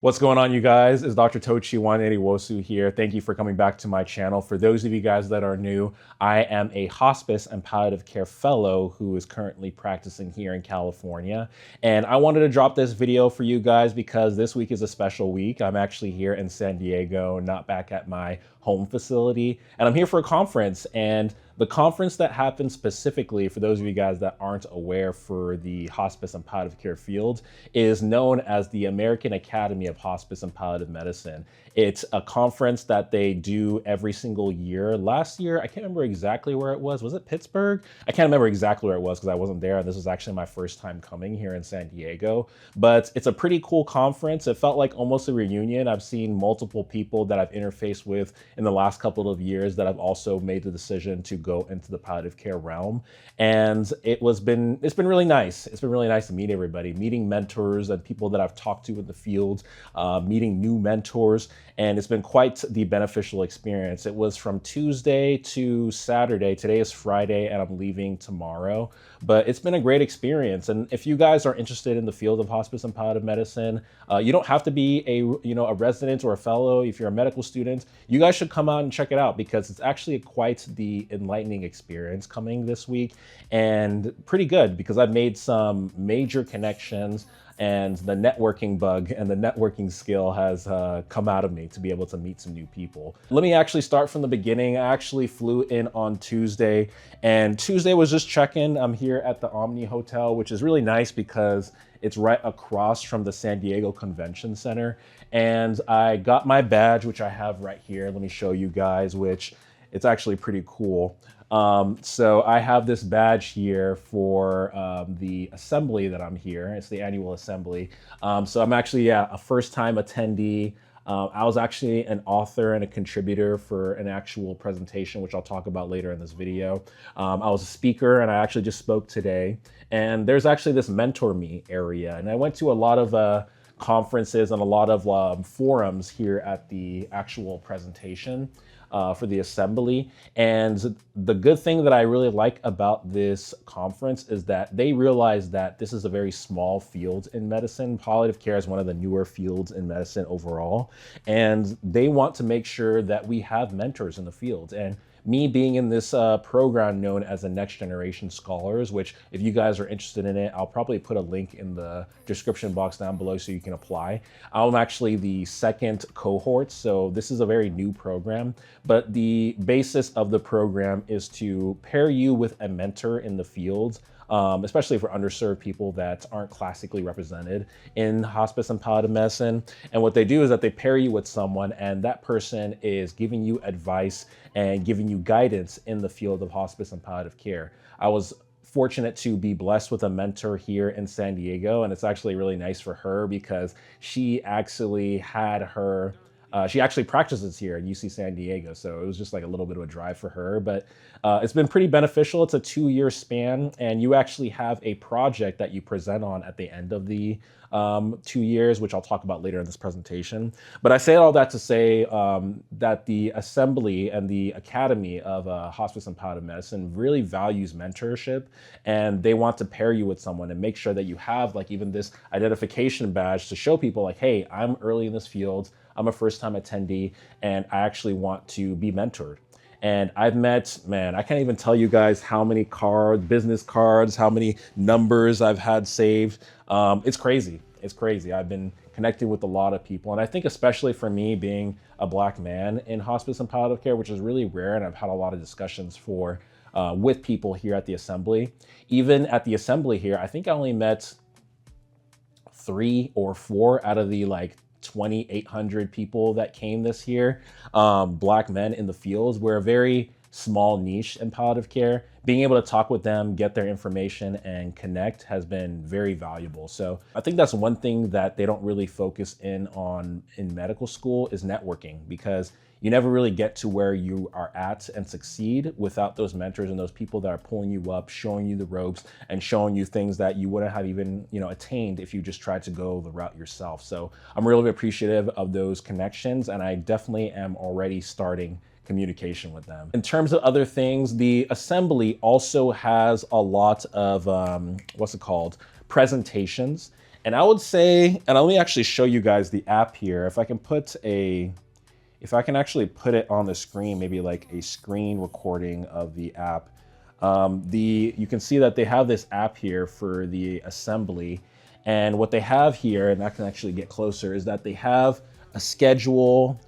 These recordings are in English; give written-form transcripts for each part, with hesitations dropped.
What's going on, you guys? It's Dr. Tochi and I'm here. Thank you for coming back to my channel. For those of you guys that are new, I am a hospice and palliative care fellow who is currently practicing here in California. And I wanted to drop this video for you guys because this week is a special week. I'm actually here in San Diego, not back at my home facility. And I'm here for a conference. And the conference that happened specifically, for those of you guys that aren't aware, for the hospice and palliative care field, is known as the American Academy of Hospice and Palliative Medicine. It's a conference that they do every single year. Last year, I can't remember exactly where it was. Was it Pittsburgh? I can't remember exactly where it was because I wasn't there. And this was actually my first time coming here in San Diego. But it's a pretty cool conference. It felt like almost a reunion. I've seen multiple people that I've interfaced with in the last couple of years that have also made the decision to go into the palliative care realm. And it's been really nice. It's been really nice to meet everybody, meeting mentors and people that I've talked to in the field, meeting new mentors. And it's been quite the beneficial experience. It was from Tuesday to Saturday. Today is Friday and I'm leaving tomorrow. But it's been a great experience. And if you guys are interested in the field of hospice and palliative medicine, you don't have to be a resident or a fellow. If you're a medical student, you guys should come out and check it out because it's actually quite the enlightening experience coming this week and pretty good because I've made some major connections and the networking bug and the networking skill has come out of me to be able to meet some new people. Let me actually start from the beginning. I actually flew in on Tuesday and Tuesday was just check-in. I'm here at the Omni Hotel, which is really nice because it's right across from the San Diego Convention Center. And I got my badge, which I have right here. Let me show you guys, which it's actually pretty cool. So I have this badge here for the assembly that I'm here. It's the annual assembly. So I'm actually, a first-time attendee. I was actually an author and a contributor for an actual presentation, which I'll talk about later in this video. I was a speaker and I actually just spoke today. And there's actually this mentor me area. And I went to a lot of conferences and a lot of forums here at the actual presentation for the assembly. And the good thing that I really like about this conference is that they realize that this is a very small field in medicine. Palliative care is one of the newer fields in medicine overall. And they want to make sure that we have mentors in the field. And me being in this program known as the Next Generation Scholars, which if you guys are interested in it, I'll probably put a link in the description box down below so you can apply. I'm actually the second cohort, so this is a very new program, but the basis of the program is to pair you with a mentor in the field, especially for underserved people that aren't classically represented in hospice and palliative medicine. And what they do is that they pair you with someone and that person is giving you advice and giving you guidance in the field of hospice and palliative care. I was fortunate to be blessed with a mentor here in San Diego, and it's actually really nice for her because she actually she actually practices here at UC San Diego, so it was just like a little bit of a drive for her, but it's been pretty beneficial. It's a 2-year span, and you actually have a project that you present on at the end of the 2 years, which I'll talk about later in this presentation. But I say all that to say that the Assembly and the Academy of Hospice and Palliative Medicine really values mentorship, and they want to pair you with someone and make sure that you have like even this identification badge to show people like, hey, I'm early in this field, I'm a first-time attendee, and I actually want to be mentored. And I've met, man, I can't even tell you guys how many business cards, how many numbers I've had saved. It's crazy. It's crazy. I've been connecting with a lot of people. And I think especially for me being a Black man in hospice and palliative care, which is really rare, and I've had a lot of discussions with people here at the assembly. Even at the assembly here, I think I only met 3 or 4 out of the 2,800 people that came this year, Black men in the fields. We're a very small niche in palliative care. Being able to talk with them, get their information, and connect has been very valuable. So I think that's one thing that they don't really focus in on in medical school is networking, because you never really get to where you are at and succeed without those mentors and those people that are pulling you up, showing you the ropes, and showing you things that you wouldn't have even, attained if you just tried to go the route yourself. So I'm really appreciative of those connections, and I definitely am already starting communication with them. In terms of other things, the assembly also has a lot of, presentations. And I would say, and let me actually show you guys the app here. If I can actually put it on the screen, maybe like a screen recording of the app. You can see that they have this app here for the assembly. And what they have here, and I can actually get closer, is that they have a schedule.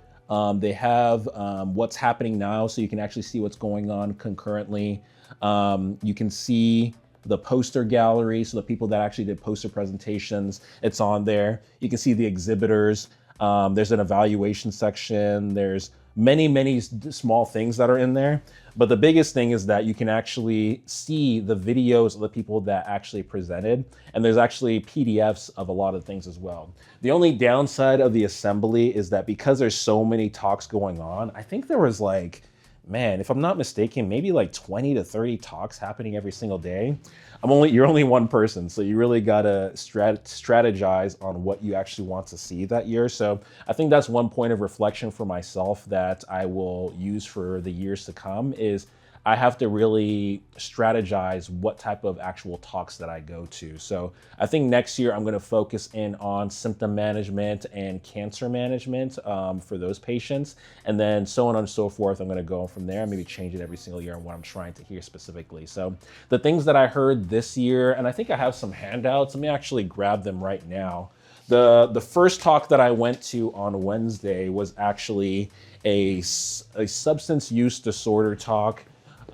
They have what's happening now, so you can actually see what's going on concurrently. You can see the poster gallery, so the people that actually did poster presentations, it's on there. You can see the exhibitors. There's an evaluation section. There's many small things that are in there. But the biggest thing is that you can actually see the videos of the people that actually presented. And there's actually PDFs of a lot of things as well. The only downside of the assembly is that because there's so many talks going on, I think there was like, man, if I'm not mistaken, maybe like 20 to 30 talks happening every single day. You're only one person, so you really gotta strategize on what you actually want to see that year. So I think that's one point of reflection for myself that I will use for the years to come is I have to really strategize what type of actual talks that I go to. So I think next year I'm going to focus in on symptom management and cancer management for those patients. And then so on and so forth. I'm going to go from there and maybe change it every single year on what I'm trying to hear specifically. So the things that I heard this year, and I think I have some handouts. Let me actually grab them right now. The first talk that I went to on Wednesday was actually a substance use disorder talk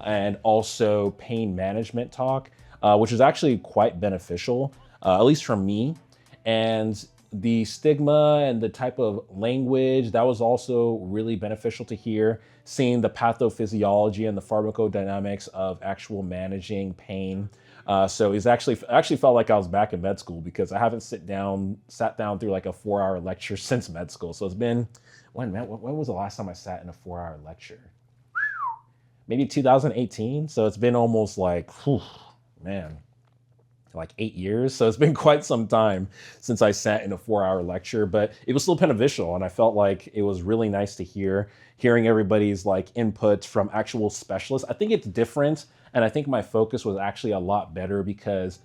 and also pain management talk, which is actually quite beneficial, at least for me. And the stigma and the type of language, that was also really beneficial to hear, seeing the pathophysiology and the pharmacodynamics of actual managing pain. So I actually felt like I was back in med school because I haven't sat down through like a 4-hour lecture since med school. So it's been, when was the last time I sat in a 4-hour lecture? Maybe 2018. So it's been almost like, man, like 8 years. So it's been quite some time since I sat in a 4-hour lecture, but it was still beneficial. And I felt like it was really nice to hearing everybody's like input from actual specialists. I think it's different. And I think my focus was actually a lot better because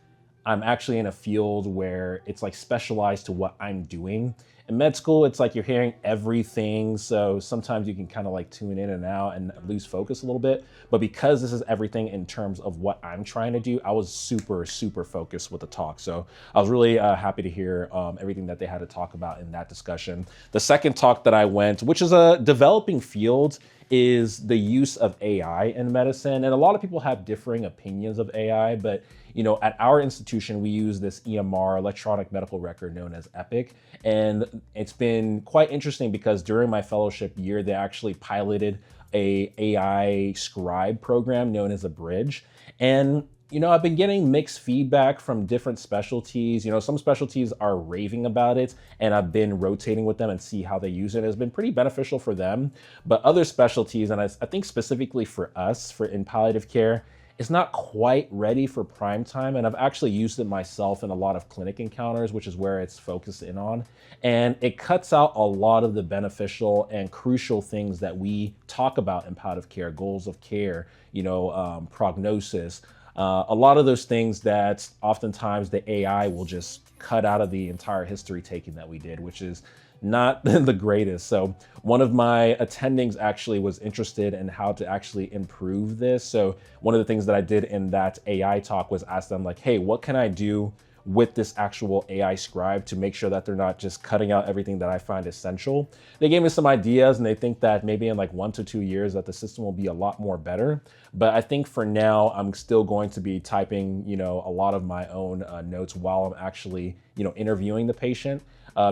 I'm actually in a field where it's like specialized to what I'm doing. In med school, it's like you're hearing everything. So sometimes you can kind of like tune in and out and lose focus a little bit. But because this is everything in terms of what I'm trying to do, I was super focused with the talk. So I was really happy to hear everything that they had to talk about in that discussion. The second talk that I went, which is a developing field, is the use of AI in medicine. And a lot of people have differing opinions of AI, but you know, at our institution, we use this EMR, electronic medical record, known as Epic. And it's been quite interesting because during my fellowship year, they actually piloted a AI scribe program known as a Bridge. And you know, I've been getting mixed feedback from different specialties. You know, some specialties are raving about it, and I've been rotating with them and see how they use it. It's been pretty beneficial for them. But other specialties, and I think specifically for us, in palliative care, it's not quite ready for prime time. And I've actually used it myself in a lot of clinic encounters, which is where it's focused in on. And it cuts out a lot of the beneficial and crucial things that we talk about in palliative care, goals of care, you know, prognosis, a lot of those things that oftentimes the AI will just cut out of the entire history taking that we did, which is not the greatest. So one of my attendings actually was interested in how to actually improve this. So one of the things that I did in that AI talk was ask them like, hey, what can I do with this actual AI scribe to make sure that they're not just cutting out everything that I find essential? They gave me some ideas, and they think that maybe in like 1 to 2 years that the system will be a lot more better. But I think for now, I'm still going to be typing, you know, a lot of my own notes while I'm actually, you know, interviewing the patient.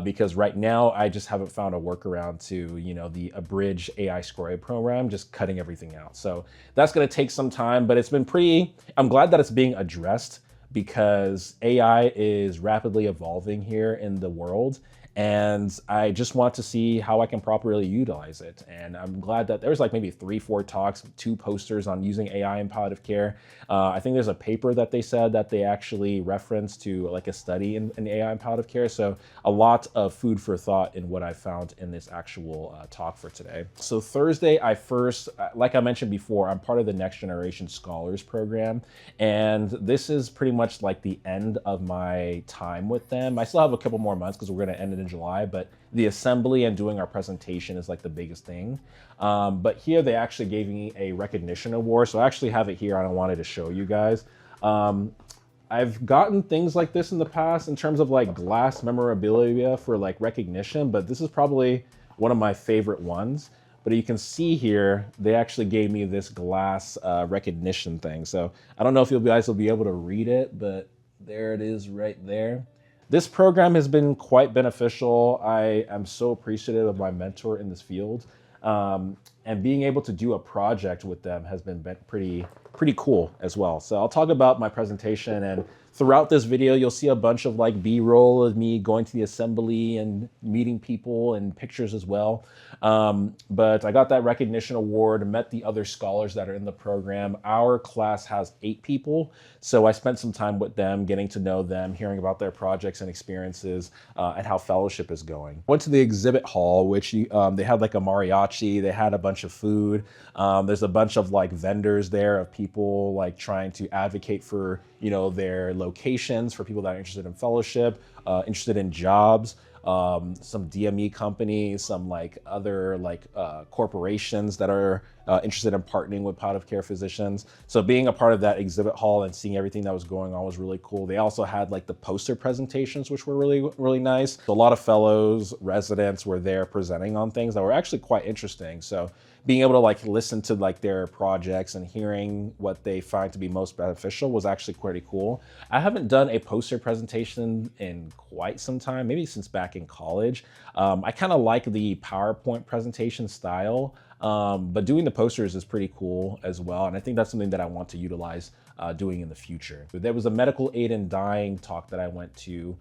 Because right now I just haven't found a workaround to, you know, the Abridge AI scribe program, just cutting everything out. So that's going to take some time, but it's been I'm glad that it's being addressed, because AI is rapidly evolving here in the world. And I just want to see how I can properly utilize it. And I'm glad that there's like maybe 3, 4 talks, 2 posters on using AI in palliative care. I think there's a paper that they said that they actually referenced to like a study in AI in palliative care. So a lot of food for thought in what I found in this actual talk for today. So Thursday, I first, like I mentioned before, I'm part of the Next Generation Scholars Program. And this is pretty much like the end of my time with them. I still have a couple more months because we're going to end it in July, but the assembly and doing our presentation is like the biggest thing. But here they actually gave me a recognition award. So I actually have it here and I wanted to show you guys. I've gotten things like this in the past in terms of like glass memorabilia for like recognition, but this is probably one of my favorite ones. But you can see here, they actually gave me this glass recognition thing. So I don't know if you guys will be able to read it, but there it is right there. This program has been quite beneficial. I am so appreciative of my mentor in this field. And being able to do a project with them has been pretty cool as well. So I'll talk about my presentation, and throughout this video, you'll see a bunch of like B-roll of me going to the assembly and meeting people and pictures as well. But I got that recognition award, met the other scholars that are in the program. Our class has 8 people. So I spent some time with them, getting to know them, hearing about their projects and experiences, and how fellowship is going. Went to the exhibit hall, which they had like a mariachi, they had a bunch of food. There's a bunch of like vendors there of people like trying to advocate for, you know, their locations for people that are interested in fellowship, interested in jobs. Some DME companies, some like other like corporations that are interested in partnering with palliative care physicians. So being a part of that exhibit hall and seeing everything that was going on was really cool. They also had like the poster presentations, which were really nice. So a lot of fellows, residents were there presenting on things that were actually quite interesting. So being able to like listen to like their projects and hearing what they find to be most beneficial was actually pretty cool. I haven't done a poster presentation in quite some time, maybe since back in college. I kind of like the PowerPoint presentation style, but doing the posters is pretty cool as well. And I think that's something that I want to utilize doing in the future. There was a medical aid in dying talk that I went to,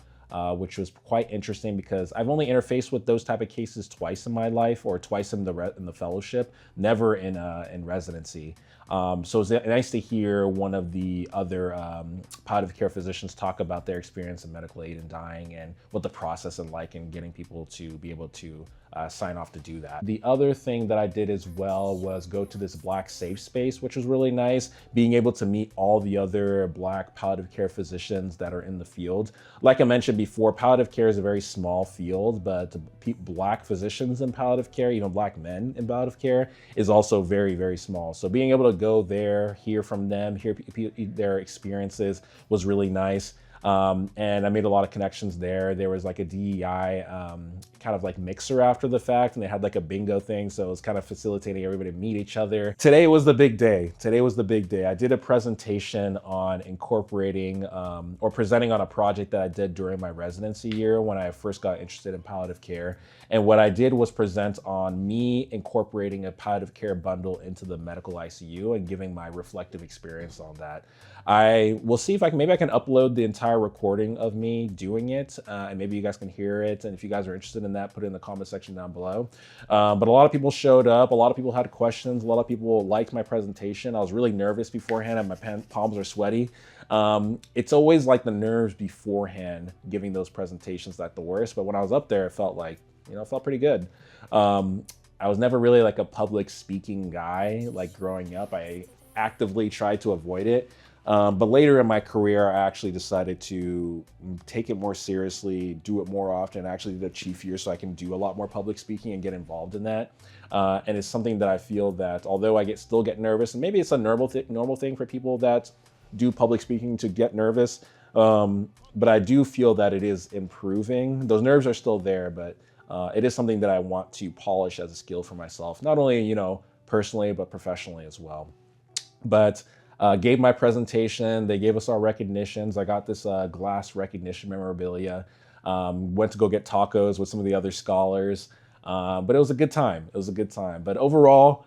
which was quite interesting because I've only interfaced with those type of cases twice in my life, or twice in the fellowship, never in residency. So it's nice to hear one of the other palliative care physicians talk about their experience in medical aid in dying and what the process is like in getting people to be able to sign off to do that. The other thing that I did as well was go to this Black safe space, which was really nice, being able to meet all the other Black palliative care physicians that are in the field. Like I mentioned before, palliative care is a very small field, but Black physicians in palliative care, even Black men in palliative care, is also very small. So being able to go there, hear from them, hear their experiences was really nice. And I made a lot of connections there. There was like a DEI kind of like mixer after the fact, and they had like a bingo thing. So it was kind of facilitating everybody to meet each other. Today was the big day. Today was the big day. I did a presentation on incorporating or presenting on a project that I did during my residency year when I first got interested in palliative care. And what I did was present on me incorporating a palliative care bundle into the medical ICU and giving my reflective experience on that. I will see if maybe I can upload the entire recording of me doing it, and maybe you guys can hear it. And if you guys are interested in that, put it in the comment section down below. But a lot of people showed up. A lot of people had questions. A lot of people liked my presentation. I was really nervous beforehand and my palms are sweaty. It's always like the nerves beforehand giving those presentations that the worst. But when I was up there, it felt like, you know, it felt pretty good. I was never really like a public speaking guy, like growing up. I actively tried to avoid it. But later in my career, I actually decided to take it more seriously, do it more often. I actually did a chief year so I can do a lot more public speaking and get involved in that. And it's something that I feel that although I still get nervous, and maybe it's a normal thing for people that do public speaking to get nervous, but I do feel that it is improving. Those nerves are still there, but it is something that I want to polish as a skill for myself, not only, you know, personally, but professionally as well. But gave my presentation. They gave us our recognitions. I got this glass recognition memorabilia. Went to go get tacos with some of the other scholars. But it was a good time. It was a good time. But overall,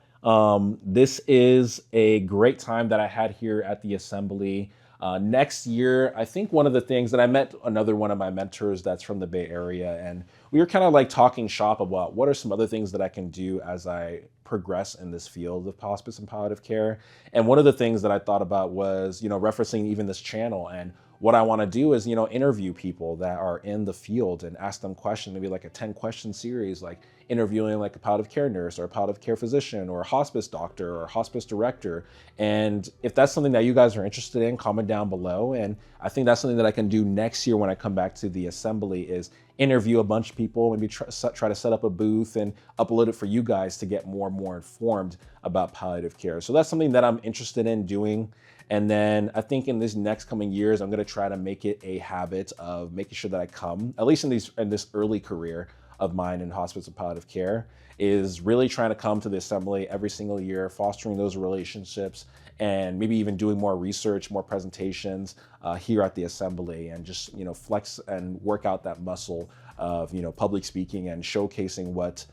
this is a great time that I had here at the assembly. Next year, I think one of the things that I met another one of my mentors that's from the Bay Area, and we were kind of like talking shop about what are some other things that I can do as I progress in this field of hospice and palliative care. And one of the things that I thought about was, referencing even this channel, and what I want to do is, interview people that are in the field and ask them questions, maybe like a 10-question series, like interviewing like a palliative care nurse or a palliative care physician or a hospice doctor or a hospice director. And if that's something that you guys are interested in, comment down below. And I think that's something that I can do next year when I come back to the assembly, is interview a bunch of people, maybe try to set up a booth and upload it for you guys to get more and more informed about palliative care. So that's something that I'm interested in doing. And then I think in these next coming years, I'm going to try to make it a habit of making sure that I come, at least in this early career of mine in hospice and palliative care, is really trying to come to the assembly every single year, fostering those relationships, and maybe even doing more research, more presentations here at the assembly, and just flex and work out that muscle of public speaking and showcasing what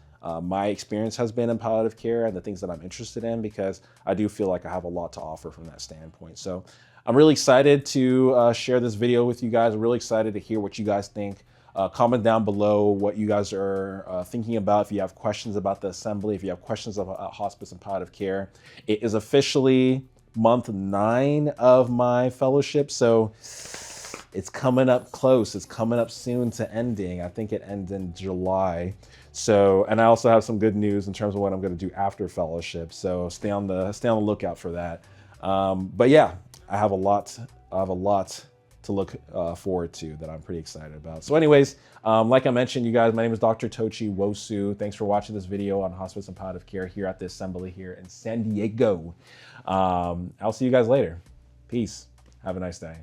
my experience has been in palliative care and the things that I'm interested in, because I do feel like I have a lot to offer from that standpoint. So I'm really excited to share this video with you guys. I'm really excited to hear what you guys think. Comment down below what you guys are thinking about. If you have questions about the assembly, if you have questions about hospice and palliative care. It is officially month 9 of my fellowship, so it's coming up close. It's coming up soon to ending. I think it ends in July. So, and I also have some good news in terms of what I'm going to do after fellowship. So stay on the lookout for that. But yeah, I have a lot to look forward to that I'm pretty excited about. So anyways, like I mentioned, you guys, my name is Dr. Tochi Wosu. Thanks for watching this video on hospice and palliative care here at the assembly here in San Diego. I'll see you guys later. Peace. Have a nice day.